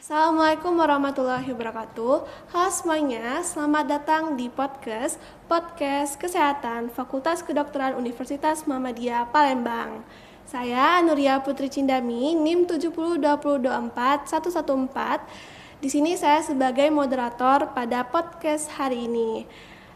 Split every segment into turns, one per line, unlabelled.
Assalamualaikum warahmatullahi wabarakatuh. Halo semuanya, selamat datang di podcast Kesehatan Fakultas Kedokteran Universitas Muhammadiyah Palembang. Saya Nuria Putri Cindami, NIM 702024114. Di sini saya sebagai moderator pada podcast hari ini.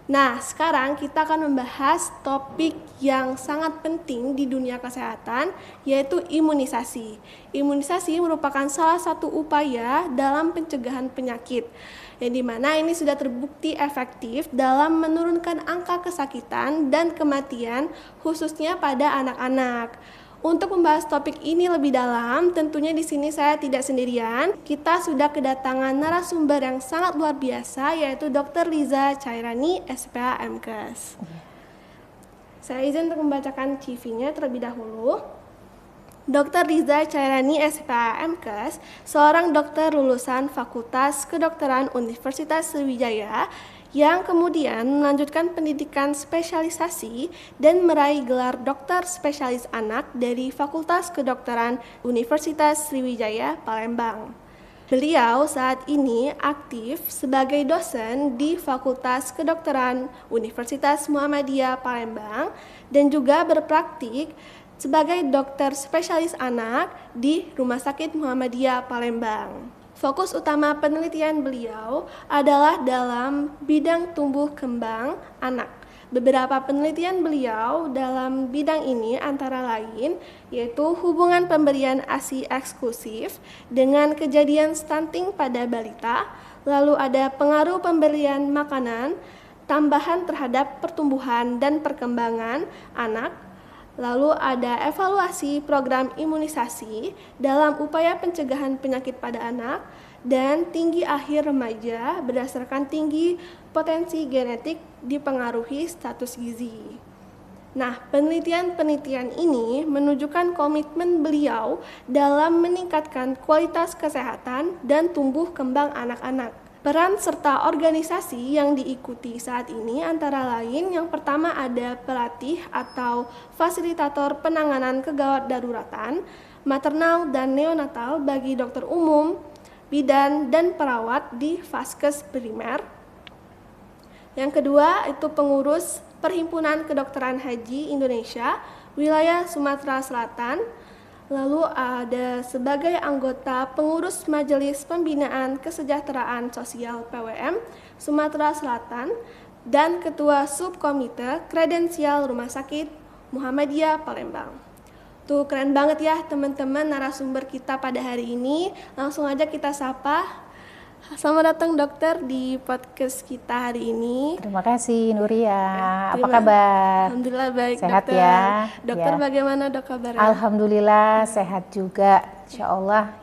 Nah, sekarang kita akan membahas topik yang sangat penting di dunia kesehatan, yaitu imunisasi. Imunisasi merupakan salah satu upaya dalam pencegahan penyakit, yang dimana ini sudah terbukti efektif dalam menurunkan angka kesakitan dan kematian, khususnya pada anak-anak. Untuk membahas topik ini lebih dalam, tentunya di sini saya tidak sendirian. Kita sudah kedatangan narasumber yang sangat luar biasa, yaitu Dr. Liza Chairani, SPA MKes. Saya izin untuk membacakan CV-nya terlebih dahulu. Dr. Liza Chairani, SPA MKes, seorang dokter lulusan Fakultas Kedokteran Universitas Sriwijaya yang kemudian melanjutkan pendidikan spesialisasi dan meraih gelar dokter spesialis anak dari Fakultas Kedokteran Universitas Sriwijaya Palembang. Beliau saat ini aktif sebagai dosen di Fakultas Kedokteran Universitas Muhammadiyah Palembang dan juga berpraktik sebagai dokter spesialis anak di Rumah Sakit Muhammadiyah Palembang. Fokus utama penelitian beliau adalah dalam bidang tumbuh kembang anak. Beberapa penelitian beliau dalam bidang ini antara lain yaitu hubungan pemberian ASI eksklusif dengan kejadian stunting pada balita, lalu ada pengaruh pemberian makanan tambahan terhadap pertumbuhan dan perkembangan anak, lalu ada evaluasi program imunisasi dalam upaya pencegahan penyakit pada anak, dan tinggi akhir remaja berdasarkan tinggi potensi genetik dipengaruhi status gizi. Nah, penelitian-penelitian ini menunjukkan komitmen beliau dalam meningkatkan kualitas kesehatan dan tumbuh kembang anak-anak. Peran serta organisasi yang diikuti saat ini antara lain yang pertama ada pelatih atau fasilitator penanganan kegawat daruratan, maternal dan neonatal bagi dokter umum, bidan dan perawat di vaskes primer. Yang kedua itu pengurus Perhimpunan Kedokteran Haji Indonesia wilayah Sumatera Selatan. Lalu ada sebagai anggota pengurus Majelis Pembinaan Kesejahteraan Sosial PWM Sumatera Selatan dan ketua subkomite kredensial Rumah Sakit Muhammadiyah Palembang. Tuh keren banget ya teman-teman narasumber kita pada hari ini. Langsung aja kita sapa. Selamat datang dokter di podcast kita hari ini.
Terima kasih Nuria. Apa kabar?
Alhamdulillah baik.
Sehat
dokter.
ya.
Dokter
ya.
Bagaimana dok kabarnya?
Alhamdulillah sehat juga. Insya Allah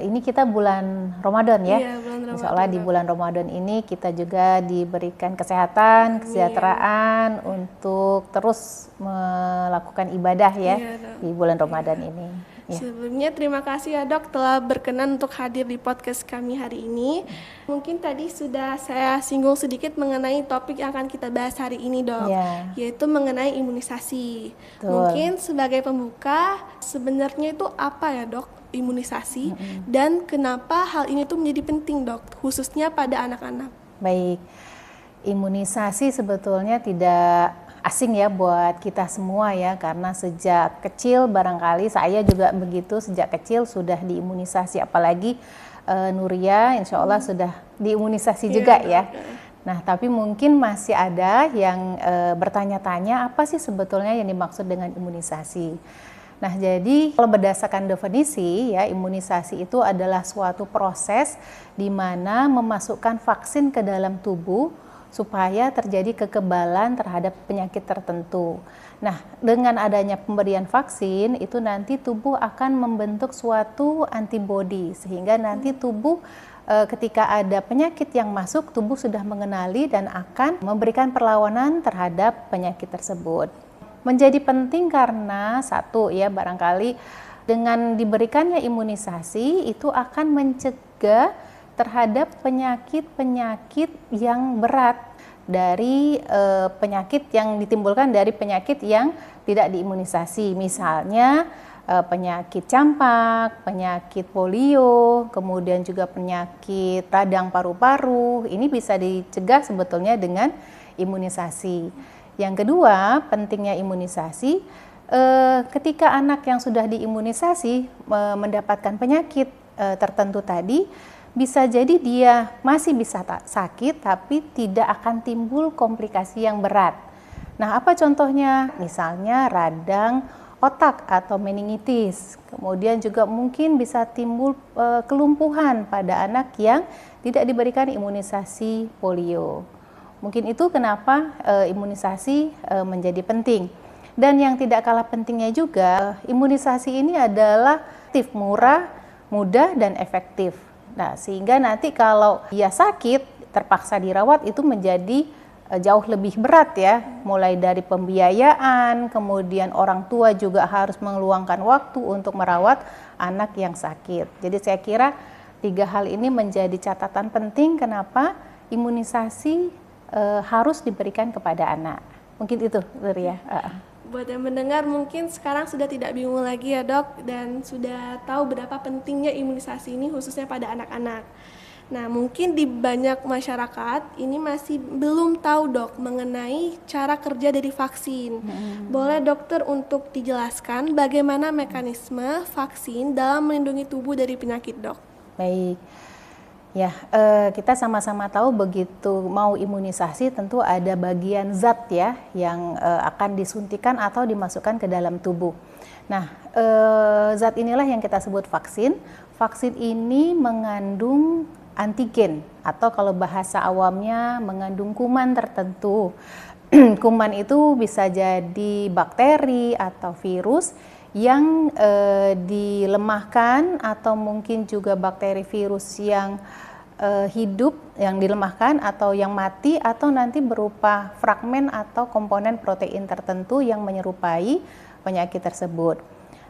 ini kita bulan Ramadan ya.
Iya, bulan Ramadan.
Insya Allah di bulan Ramadan ini kita juga diberikan kesehatan, kesejahteraan untuk terus melakukan ibadah ya di bulan Ramadan ini. Ya.
Sebelumnya terima kasih ya dok telah berkenan untuk hadir di podcast kami hari ini. Mungkin tadi sudah saya singgung sedikit mengenai topik yang akan kita bahas hari ini dok, yaitu mengenai imunisasi. Mungkin sebagai pembuka, sebenarnya itu apa ya dok imunisasi dan kenapa hal ini tuh menjadi penting dok, khususnya pada anak-anak?
Baik, imunisasi sebetulnya tidak asing ya buat kita semua ya, karena sejak kecil barangkali saya juga begitu, sejak kecil sudah diimunisasi, apalagi Nuria insya Allah sudah diimunisasi juga ya. Nah tapi mungkin masih ada yang bertanya-tanya apa sih sebetulnya yang dimaksud dengan imunisasi. Nah jadi kalau berdasarkan definisi ya, imunisasi itu adalah suatu proses di mana memasukkan vaksin ke dalam tubuh supaya terjadi kekebalan terhadap penyakit tertentu. Nah, dengan adanya pemberian vaksin, itu nanti tubuh akan membentuk suatu antibodi, sehingga nanti tubuh ketika ada penyakit yang masuk, tubuh sudah mengenali dan akan memberikan perlawanan terhadap penyakit tersebut. Menjadi penting karena satu ya, barangkali dengan diberikannya imunisasi, itu akan mencegah terhadap penyakit-penyakit yang berat dari penyakit yang ditimbulkan dari penyakit yang tidak diimunisasi. Misalnya penyakit campak, penyakit polio, kemudian juga penyakit radang paru-paru. Ini bisa dicegah sebetulnya dengan imunisasi. Yang kedua, pentingnya imunisasi, ketika anak yang sudah diimunisasi mendapatkan penyakit tertentu tadi, bisa jadi dia masih bisa sakit tapi tidak akan timbul komplikasi yang berat. Nah, apa contohnya? Misalnya radang otak atau meningitis. Kemudian juga mungkin bisa timbul kelumpuhan pada anak yang tidak diberikan imunisasi polio. Mungkin itu kenapa imunisasi menjadi penting. Dan yang tidak kalah pentingnya juga, imunisasi ini adalah aktif, murah, mudah, dan efektif. Nah, sehingga nanti kalau dia sakit, terpaksa dirawat, itu menjadi jauh lebih berat ya, mulai dari pembiayaan, kemudian orang tua juga harus meluangkan waktu untuk merawat anak yang sakit. Jadi saya kira 3 hal ini menjadi catatan penting kenapa imunisasi harus diberikan kepada anak. Mungkin itu, Ria.
Buat yang mendengar mungkin sekarang sudah tidak bingung lagi ya dok, dan sudah tahu berapa pentingnya imunisasi ini khususnya pada anak-anak. Nah, mungkin di banyak masyarakat ini masih belum tahu dok mengenai cara kerja dari vaksin. Boleh dokter untuk dijelaskan bagaimana mekanisme vaksin dalam melindungi tubuh dari penyakit dok?
Baik, ya kita sama-sama tahu begitu mau imunisasi tentu ada bagian zat ya yang akan disuntikan atau dimasukkan ke dalam tubuh. Nah, zat inilah yang kita sebut vaksin. Vaksin ini mengandung antigen atau kalau bahasa awamnya mengandung kuman tertentu. Kuman itu bisa jadi bakteri atau virus yang dilemahkan atau mungkin juga bakteri virus yang hidup yang dilemahkan atau yang mati atau nanti berupa fragmen atau komponen protein tertentu yang menyerupai penyakit tersebut.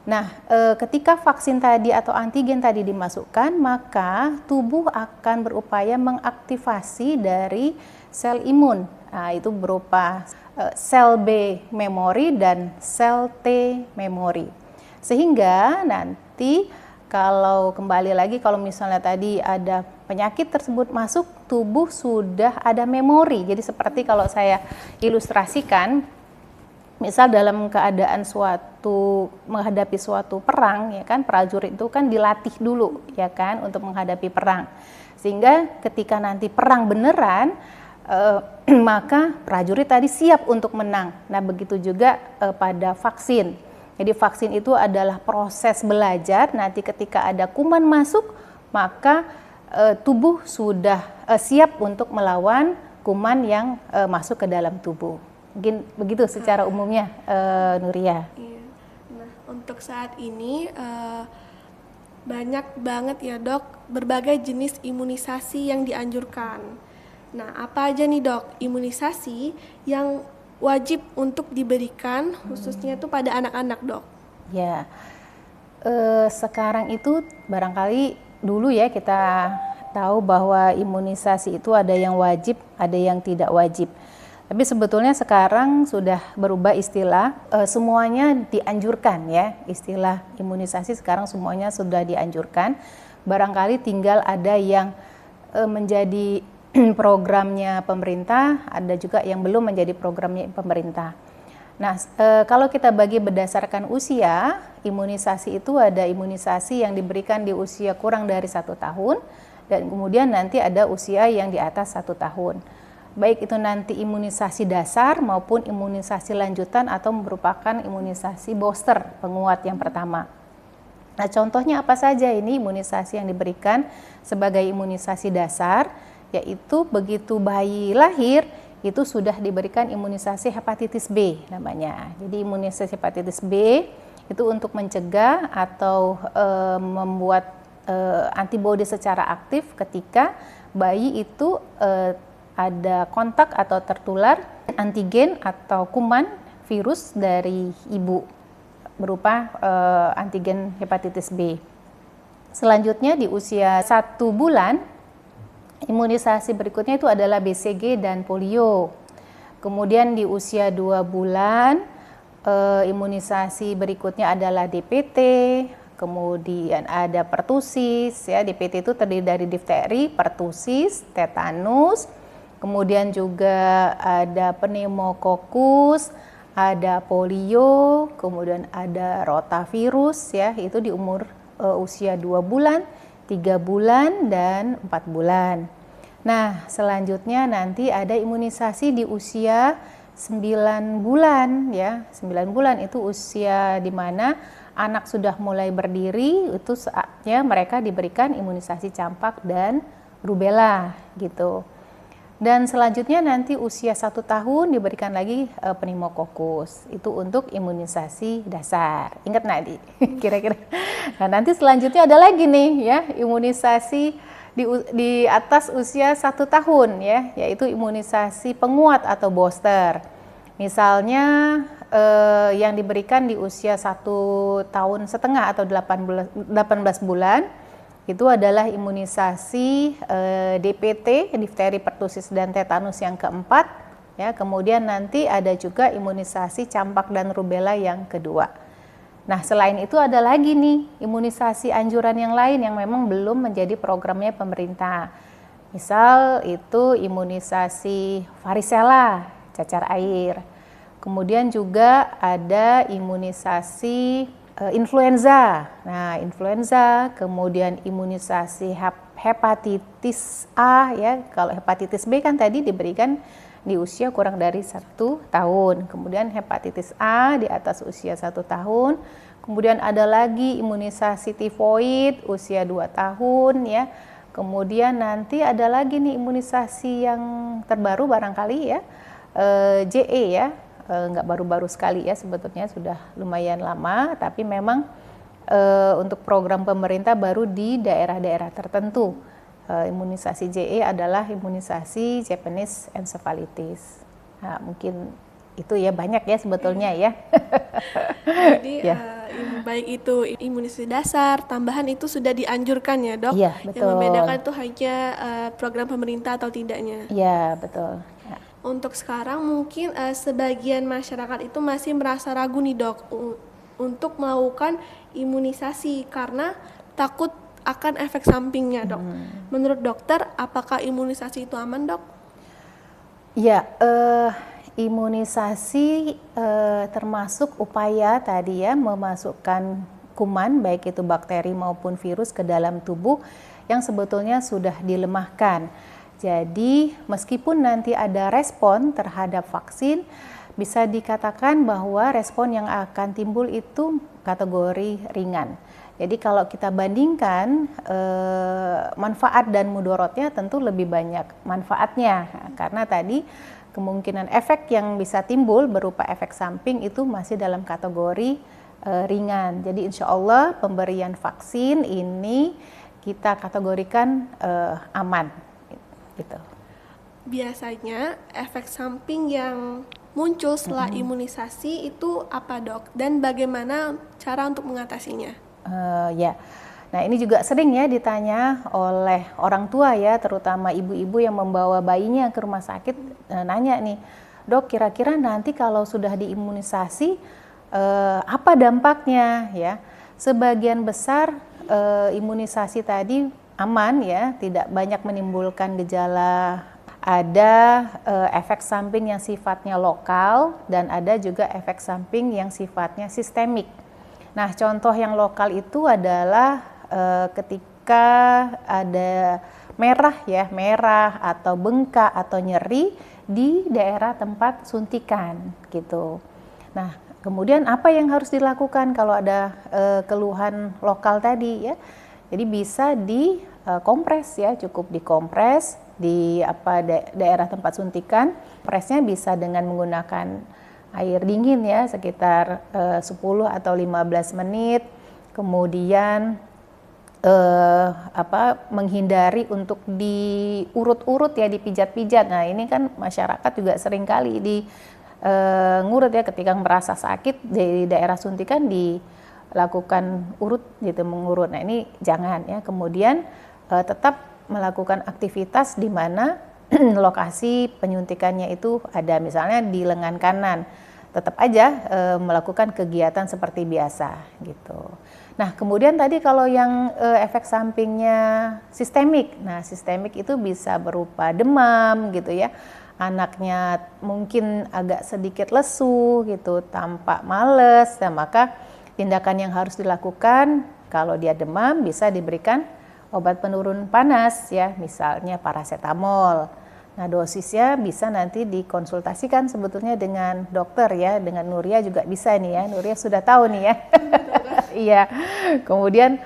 Nah, ketika vaksin tadi atau antigen tadi dimasukkan, maka tubuh akan berupaya mengaktifasi dari sel imun. Nah, itu berupa sel B memori dan sel T memori. Sehingga nanti kalau kembali lagi kalau misalnya tadi ada penyakit tersebut masuk, tubuh sudah ada memori. Jadi seperti kalau saya ilustrasikan, misal dalam keadaan menghadapi suatu perang ya kan, prajurit itu kan dilatih dulu ya kan untuk menghadapi perang. Sehingga ketika nanti perang beneran maka prajurit tadi siap untuk menang. Nah, begitu juga pada vaksin. Jadi vaksin itu adalah proses belajar, nanti ketika ada kuman masuk maka tubuh sudah siap untuk melawan kuman yang masuk ke dalam tubuh. Mungkin begitu secara umumnya, Nuria.
Iya. Nah, untuk saat ini banyak banget ya dok berbagai jenis imunisasi yang dianjurkan. Nah, apa aja nih dok imunisasi yang wajib untuk diberikan khususnya itu pada anak-anak dok?
Ya, sekarang itu barangkali dulu ya kita tahu bahwa imunisasi itu ada yang wajib, ada yang tidak wajib. Tapi sebetulnya sekarang sudah berubah istilah, semuanya dianjurkan ya, istilah imunisasi sekarang semuanya sudah dianjurkan. Barangkali tinggal ada yang menjadi programnya pemerintah, ada juga yang belum menjadi programnya pemerintah. Nah, kalau kita bagi berdasarkan usia, imunisasi itu ada imunisasi yang diberikan di usia kurang dari 1 tahun, dan kemudian nanti ada usia yang di atas 1 tahun. Baik itu nanti imunisasi dasar maupun imunisasi lanjutan atau merupakan imunisasi booster penguat yang pertama. Nah, contohnya apa saja ini imunisasi yang diberikan sebagai imunisasi dasar, yaitu begitu bayi lahir itu sudah diberikan imunisasi hepatitis B namanya. Jadi imunisasi hepatitis B itu untuk mencegah atau membuat antibodi secara aktif ketika bayi itu ada kontak atau tertular antigen atau kuman virus dari ibu berupa antigen hepatitis B. Selanjutnya di usia 1 bulan, imunisasi berikutnya itu adalah BCG dan polio. Kemudian di usia 2 bulan, Imunisasi berikutnya adalah DPT, kemudian ada pertusis ya. DPT itu terdiri dari difteri, pertusis, tetanus, kemudian juga ada pneumokokus, ada polio, kemudian ada rotavirus ya, itu di umur usia 2 bulan, 3 bulan, dan 4 bulan. Nah, selanjutnya nanti ada imunisasi di usia 9 bulan ya. 9 bulan itu usia di mana anak sudah mulai berdiri, itu saatnya mereka diberikan imunisasi campak dan rubella gitu. Dan selanjutnya nanti usia 1 tahun diberikan lagi pneumokokus. Itu untuk imunisasi dasar. Ingat nggak kira-kira? Nah, nanti selanjutnya ada lagi nih ya, imunisasi di atas usia 1 tahun ya, yaitu imunisasi penguat atau booster. Misalnya yang diberikan di usia 1,5 tahun atau 18 bulan, itu adalah imunisasi DPT, difteri, pertusis, dan tetanus yang keempat. Ya, kemudian nanti ada juga imunisasi campak dan rubella yang kedua. Nah, selain itu ada lagi nih imunisasi anjuran yang lain yang memang belum menjadi programnya pemerintah. Misal itu imunisasi varicella, cacar air. Kemudian juga ada imunisasi influenza. Nah, influenza, kemudian imunisasi hepatitis A ya. Kalau hepatitis B kan tadi diberikan di usia kurang dari 1 tahun. Kemudian hepatitis A di atas usia 1 tahun. Kemudian ada lagi imunisasi tifoid usia 2 tahun ya. Kemudian nanti ada lagi nih imunisasi yang terbaru barangkali ya, JE ya. Nggak baru-baru sekali ya, sebetulnya sudah lumayan lama, tapi memang untuk program pemerintah baru di daerah-daerah tertentu. Imunisasi JE adalah imunisasi Japanese encephalitis. Nah, mungkin itu ya, banyak ya sebetulnya ya.
Jadi ya. Baik itu imunisasi dasar, tambahan itu sudah dianjurkan ya dok?
Iya, betul.
Yang membedakan itu hanya program pemerintah atau tidaknya?
Iya, betul. Ya.
Untuk sekarang mungkin sebagian masyarakat itu masih merasa ragu nih dok untuk melakukan imunisasi karena takut akan efek sampingnya dok. Menurut dokter, apakah imunisasi itu aman dok?
Ya, imunisasi termasuk upaya tadi ya, memasukkan kuman baik itu bakteri maupun virus ke dalam tubuh yang sebetulnya sudah dilemahkan. Jadi meskipun nanti ada respon terhadap vaksin, bisa dikatakan bahwa respon yang akan timbul itu kategori ringan. Jadi kalau kita bandingkan manfaat dan mudorotnya tentu lebih banyak manfaatnya, karena tadi kemungkinan efek yang bisa timbul berupa efek samping itu masih dalam kategori ringan. Jadi insya Allah pemberian vaksin ini kita kategorikan aman. Gitu.
Biasanya efek samping yang muncul setelah imunisasi itu apa dok? Dan bagaimana cara untuk mengatasinya?
Ya, nah ini juga sering ya ditanya oleh orang tua ya, terutama ibu-ibu yang membawa bayinya ke rumah sakit, nanya nih, dok kira-kira nanti kalau sudah diimunisasi apa dampaknya ya? Sebagian besar imunisasi tadi aman ya, tidak banyak menimbulkan gejala. Ada efek samping yang sifatnya lokal dan ada juga efek samping yang sifatnya sistemik. Nah, contoh yang lokal itu adalah ketika ada merah atau bengkak atau nyeri di daerah tempat suntikan gitu. Nah, kemudian apa yang harus dilakukan kalau ada keluhan lokal tadi ya? Jadi bisa dikompres ya, cukup dikompres di daerah tempat suntikan. Kompresnya bisa dengan menggunakan air dingin ya, sekitar 10 atau 15 menit. Kemudian menghindari untuk diurut-urut ya, dipijat-pijat. Nah, ini kan masyarakat juga sering kali ngurut ya, ketika merasa sakit di daerah suntikan lakukan urut gitu, mengurut. Nah, ini jangan ya. Kemudian tetap melakukan aktivitas di mana lokasi penyuntikannya itu ada, misalnya di lengan kanan. tetap aja melakukan kegiatan seperti biasa gitu. Nah, kemudian tadi kalau yang efek sampingnya sistemik. Nah, sistemik itu bisa berupa demam gitu ya. Anaknya mungkin agak sedikit lesu gitu, tampak males. Nah, maka tindakan yang harus dilakukan kalau dia demam bisa diberikan obat penurun panas ya, misalnya paracetamol. Nah, dosisnya bisa nanti dikonsultasikan sebetulnya dengan dokter ya, dengan Nuria juga bisa nih ya. Nuria sudah tahu nih ya. Iya. Kemudian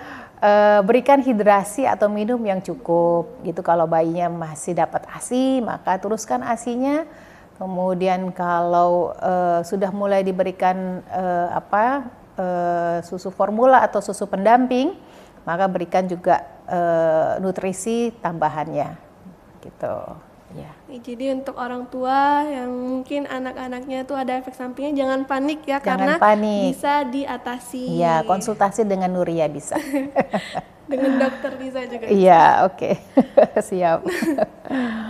berikan hidrasi atau minum yang cukup gitu. Kalau bayinya masih dapat ASI, maka teruskan ASINya. Kemudian kalau sudah mulai diberikan susu formula atau susu pendamping, maka berikan juga nutrisi tambahannya gitu. Ya.
Jadi untuk orang tua yang mungkin anak-anaknya itu ada efek sampingnya, jangan panik ya,
Jangan
karena
panik.
bisa diatasi.
Iya, konsultasi dengan Nuria bisa.
Dengan dokter bisa juga.
Iya, oke. Siap.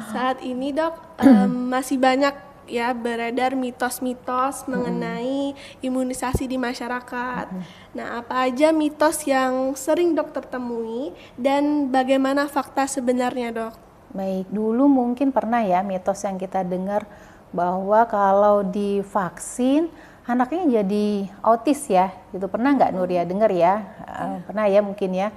Saat ini dok, masih banyak ya beredar mitos-mitos mengenai imunisasi di masyarakat. Nah, apa aja mitos yang sering dokter temui dan bagaimana fakta sebenarnya dok?
Baik, dulu mungkin pernah ya mitos yang kita dengar bahwa kalau divaksin anaknya jadi autis ya, gitu. Pernah nggak Nuria dengar ya? Pernah ya mungkin ya.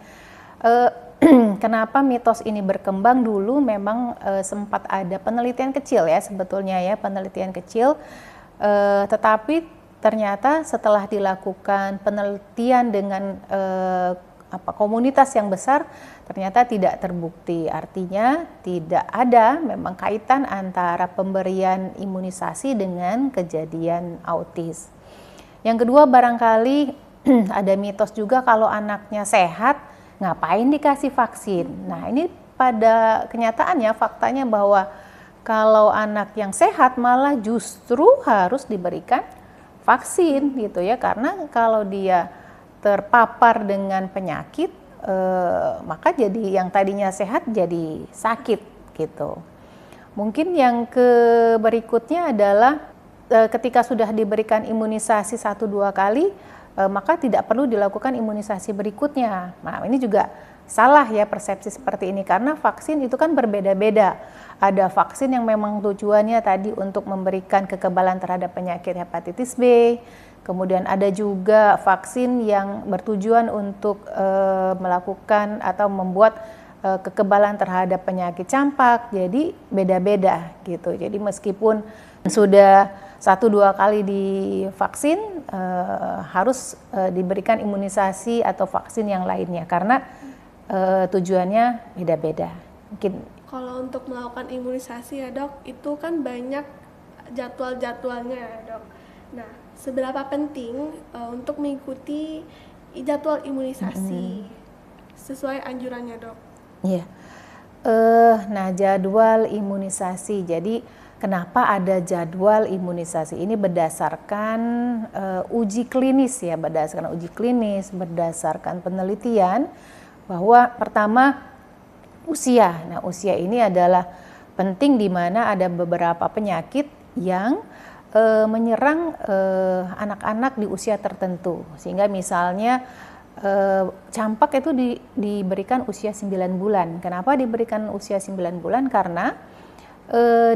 Kenapa mitos ini berkembang dulu? Memang sempat ada penelitian kecil ya sebetulnya ya, penelitian kecil, tetapi ternyata setelah dilakukan penelitian dengan komunitas yang besar, ternyata tidak terbukti. Artinya tidak ada memang kaitan antara pemberian imunisasi dengan kejadian autis. Yang kedua, barangkali ada mitos juga kalau anaknya sehat, ngapain dikasih vaksin. Nah, ini pada kenyataannya faktanya bahwa kalau anak yang sehat malah justru harus diberikan vaksin gitu ya, karena kalau dia terpapar dengan penyakit, maka jadi yang tadinya sehat jadi sakit gitu. Mungkin yang berikutnya adalah ketika sudah diberikan imunisasi 1-2 kali, maka tidak perlu dilakukan imunisasi berikutnya. Nah, ini juga salah ya persepsi seperti ini, karena vaksin itu kan berbeda-beda. Ada vaksin yang memang tujuannya tadi untuk memberikan kekebalan terhadap penyakit hepatitis B. Kemudian ada juga vaksin yang bertujuan untuk melakukan atau membuat kekebalan terhadap penyakit campak. Jadi beda-beda gitu. Jadi meskipun sudah 1-2 kali divaksin, harus diberikan imunisasi atau vaksin yang lainnya karena tujuannya beda-beda. Mungkin
kalau untuk melakukan imunisasi ya dok, itu kan banyak jadwal-jadwalnya ya dok. Nah, seberapa penting untuk mengikuti jadwal imunisasi sesuai anjurannya dok?
Iya. Nah, jadwal imunisasi. Jadi kenapa ada jadwal imunisasi? Ini berdasarkan uji klinis ya, berdasarkan penelitian bahwa pertama usia. Nah, usia ini adalah penting di mana ada beberapa penyakit yang menyerang anak-anak di usia tertentu. Sehingga misalnya campak itu diberikan usia 9 bulan. Kenapa diberikan usia 9 bulan? Karena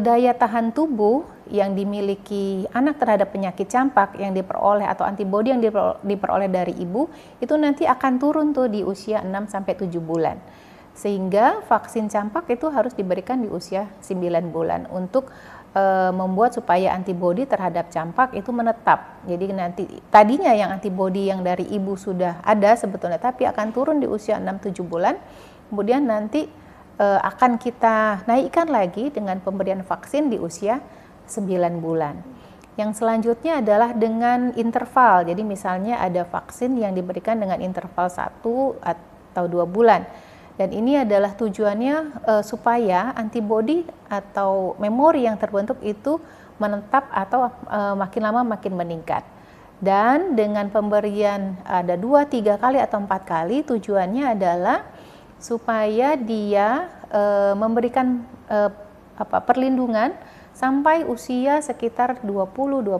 daya tahan tubuh yang dimiliki anak terhadap penyakit campak yang diperoleh atau antibodi yang diperoleh dari ibu itu nanti akan turun tuh di usia 6-7 bulan. Sehingga vaksin campak itu harus diberikan di usia 9 bulan untuk membuat supaya antibodi terhadap campak itu menetap. Jadi nanti tadinya yang antibodi yang dari ibu sudah ada sebetulnya, tapi akan turun di usia 6-7 bulan. Kemudian nanti akan kita naikkan lagi dengan pemberian vaksin di usia 9 bulan. Yang selanjutnya adalah dengan interval. Jadi misalnya ada vaksin yang diberikan dengan interval 1 atau 2 bulan. Dan ini adalah tujuannya supaya antibodi atau memori yang terbentuk itu menetap atau makin lama makin meningkat. Dan dengan pemberian ada 2-3 kali atau 4 kali, tujuannya adalah supaya dia memberikan perlindungan sampai usia sekitar 20-25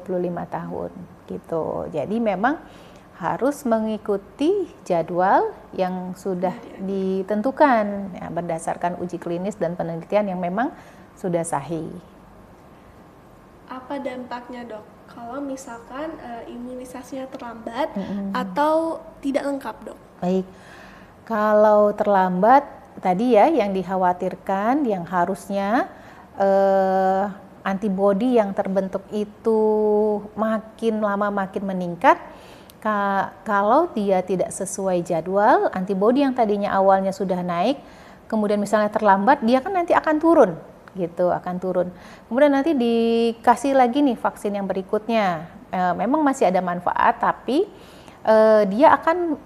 tahun gitu. Jadi memang harus mengikuti jadwal yang sudah ditentukan ya, berdasarkan uji klinis dan penelitian yang memang sudah sahih.
Apa dampaknya dok kalau misalkan imunisasinya terlambat atau tidak lengkap dok?
Baik, kalau terlambat tadi ya yang dikhawatirkan yang harusnya antibodi yang terbentuk itu makin lama makin meningkat. Kalau dia tidak sesuai jadwal, antibodi yang tadinya awalnya sudah naik, kemudian misalnya terlambat, dia kan nanti akan turun, gitu, akan turun. Kemudian nanti dikasih lagi nih vaksin yang berikutnya. Memang masih ada manfaat, tapi dia akan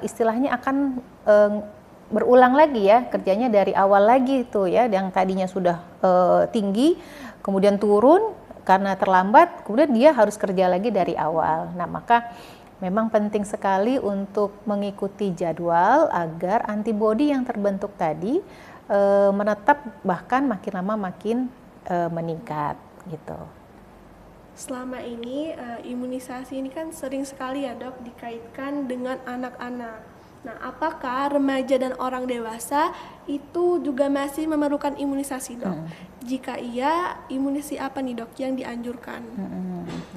istilahnya akan berulang lagi ya, kerjanya dari awal lagi tuh ya, yang tadinya sudah tinggi, kemudian turun karena terlambat, kemudian dia harus kerja lagi dari awal. Nah, maka memang penting sekali untuk mengikuti jadwal agar antibodi yang terbentuk tadi menetap bahkan makin lama makin meningkat gitu.
Selama ini imunisasi ini kan sering sekali ya dok dikaitkan dengan anak-anak. Nah, apakah remaja dan orang dewasa itu juga masih memerlukan imunisasi dok? Jika iya, imunisasi apa nih dok yang dianjurkan?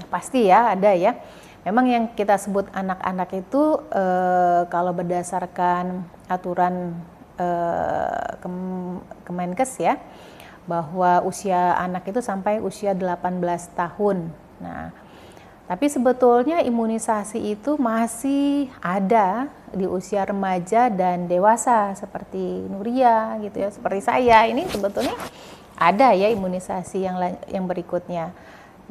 Pasti ya ada ya. Memang yang kita sebut anak-anak itu kalau berdasarkan aturan Kemenkes ya, bahwa usia anak itu sampai usia 18 tahun. Nah, tapi sebetulnya imunisasi itu masih ada di usia remaja dan dewasa seperti Nuria gitu ya, seperti saya ini sebetulnya ada ya imunisasi yang berikutnya.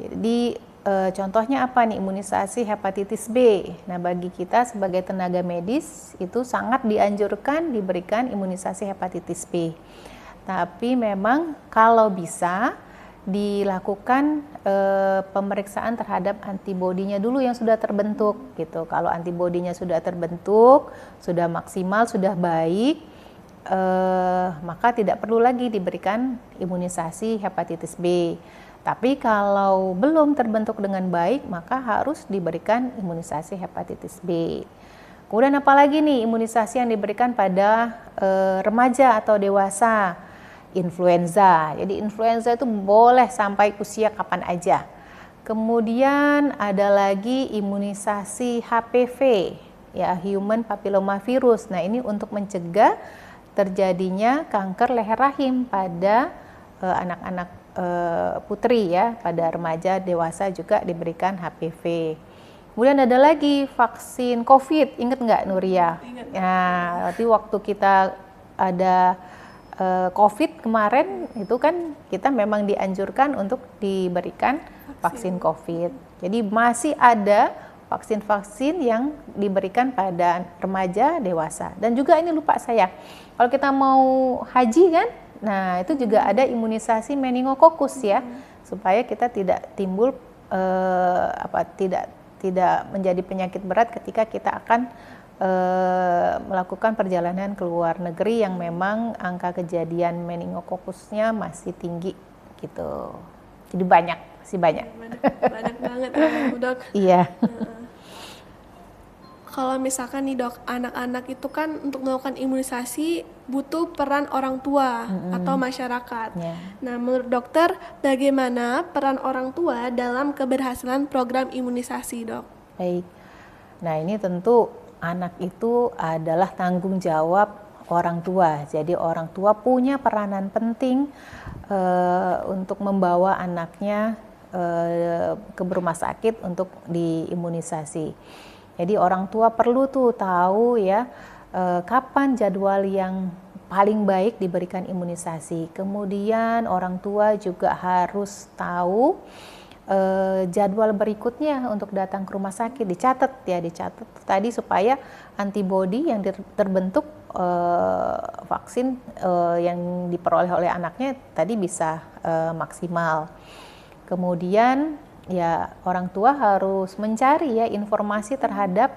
Jadi contohnya apa nih, imunisasi hepatitis B. Nah, bagi kita sebagai tenaga medis itu sangat dianjurkan diberikan imunisasi hepatitis B. Tapi memang kalau bisa dilakukan pemeriksaan terhadap antibodinya dulu yang sudah terbentuk gitu. Kalau antibodinya sudah terbentuk, sudah maksimal, sudah baik, maka tidak perlu lagi diberikan imunisasi hepatitis B. Tapi kalau belum terbentuk dengan baik, maka harus diberikan imunisasi hepatitis B. Kemudian apalagi nih imunisasi yang diberikan pada remaja atau dewasa? Influenza. Jadi influenza itu boleh sampai usia kapan aja. Kemudian ada lagi imunisasi HPV, ya human papillomavirus. Nah, ini untuk mencegah terjadinya kanker leher rahim pada anak-anak putri ya, pada remaja dewasa juga diberikan HPV. Kemudian ada lagi vaksin COVID, ingat nggak Nuria?
Ingat.
Nah, nanti waktu kita ada COVID kemarin itu kan kita memang dianjurkan untuk diberikan vaksin COVID. Jadi masih ada vaksin-vaksin yang diberikan pada remaja dewasa. Dan juga ini lupa saya, kalau kita mau haji kan, nah itu juga ada imunisasi meningokokus ya, supaya kita tidak timbul tidak menjadi penyakit berat ketika kita akan melakukan perjalanan ke luar negeri yang memang angka kejadian meningokokusnya masih tinggi gitu. Jadi masih banyak.
Banyak banget ya dok.
Iya.
Kalau misalkan nih dok, anak-anak itu kan untuk melakukan imunisasi butuh peran orang tua atau masyarakat.
Yeah.
Nah, menurut dokter, bagaimana peran orang tua dalam keberhasilan program imunisasi dok?
Baik. Nah, ini tentu anak itu adalah tanggung jawab orang tua. Jadi orang tua punya peranan penting untuk membawa anaknya ke rumah sakit untuk diimunisasi. Jadi orang tua perlu tuh tahu ya kapan jadwal yang paling baik diberikan imunisasi. Kemudian orang tua juga harus tahu jadwal berikutnya untuk datang ke rumah sakit, dicatat tadi supaya antibodi yang terbentuk vaksin yang diperoleh oleh anaknya tadi bisa maksimal. Kemudian ya orang tua harus mencari ya informasi terhadap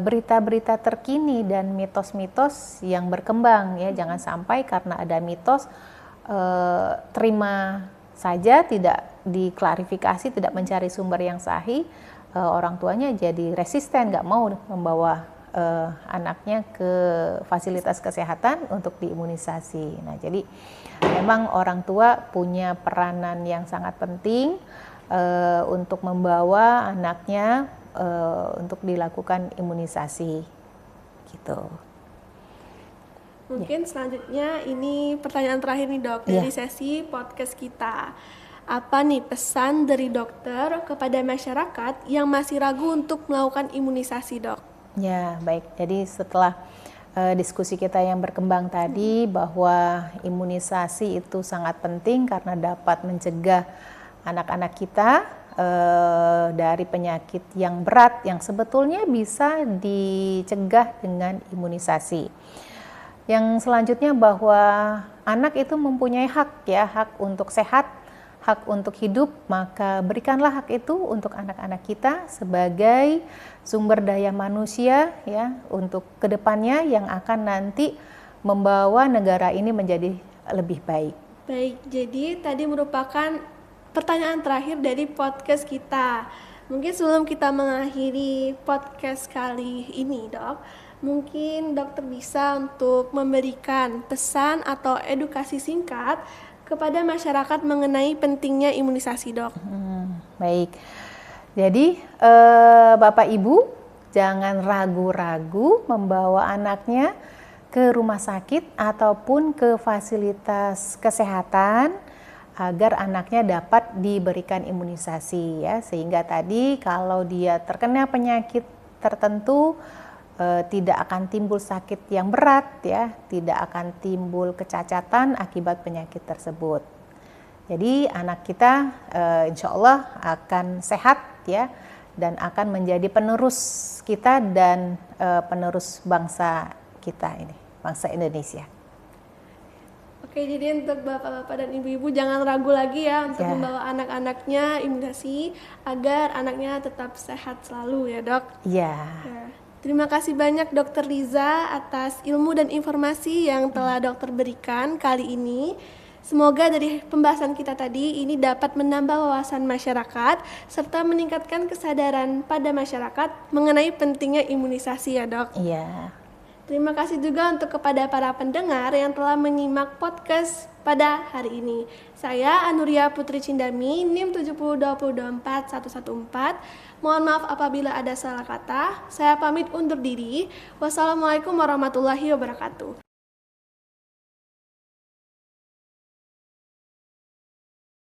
berita-berita terkini dan mitos-mitos yang berkembang ya, jangan sampai karena ada mitos terima saja tidak diklarifikasi, tidak mencari sumber yang sahih, orang tuanya jadi resisten, nggak mau membawa anaknya ke fasilitas kesehatan untuk diimunisasi. Nah, jadi memang orang tua punya peranan yang sangat penting untuk membawa anaknya untuk dilakukan imunisasi, gitu.
Mungkin selanjutnya ini pertanyaan terakhir nih dok dari sesi podcast kita. Apa nih pesan dari dokter kepada masyarakat yang masih ragu untuk melakukan imunisasi dok?
Ya, baik. Jadi setelah diskusi kita yang berkembang tadi bahwa imunisasi itu sangat penting karena dapat mencegah anak-anak kita dari penyakit yang berat yang sebetulnya bisa dicegah dengan imunisasi. Yang selanjutnya bahwa anak itu mempunyai hak ya, hak untuk sehat, hak untuk hidup, maka berikanlah hak itu untuk anak-anak kita sebagai sumber daya manusia ya untuk kedepannya yang akan nanti membawa negara ini menjadi lebih baik.
Baik, jadi tadi merupakan pertanyaan terakhir dari podcast kita. Mungkin sebelum kita mengakhiri podcast kali ini dok, mungkin dokter bisa untuk memberikan pesan atau edukasi singkat kepada masyarakat mengenai pentingnya imunisasi dok.
Baik, jadi Bapak Ibu jangan ragu-ragu membawa anaknya ke rumah sakit ataupun ke fasilitas kesehatan agar anaknya dapat diberikan imunisasi ya, sehingga tadi kalau dia terkena penyakit tertentu tidak akan timbul sakit yang berat ya, tidak akan timbul kecacatan akibat penyakit tersebut. Jadi anak kita insya Allah akan sehat ya dan akan menjadi penerus kita dan penerus bangsa kita ini, bangsa Indonesia.
Oke, jadi untuk bapak-bapak dan ibu-ibu jangan ragu lagi ya untuk membawa anak-anaknya imunisasi agar anaknya tetap sehat selalu ya dok.
Iya.
Terima kasih banyak Dokter Liza atas ilmu dan informasi yang telah dokter berikan kali ini. Semoga dari pembahasan kita tadi ini dapat menambah wawasan masyarakat serta meningkatkan kesadaran pada masyarakat mengenai pentingnya imunisasi ya dok.
Iya.
Terima kasih juga untuk kepada para pendengar yang telah menyimak podcast pada hari ini. Saya Anuria Putri Cindami, NIM 702024114. Mohon maaf apabila ada salah kata. Saya pamit undur diri. Wassalamualaikum warahmatullahi wabarakatuh.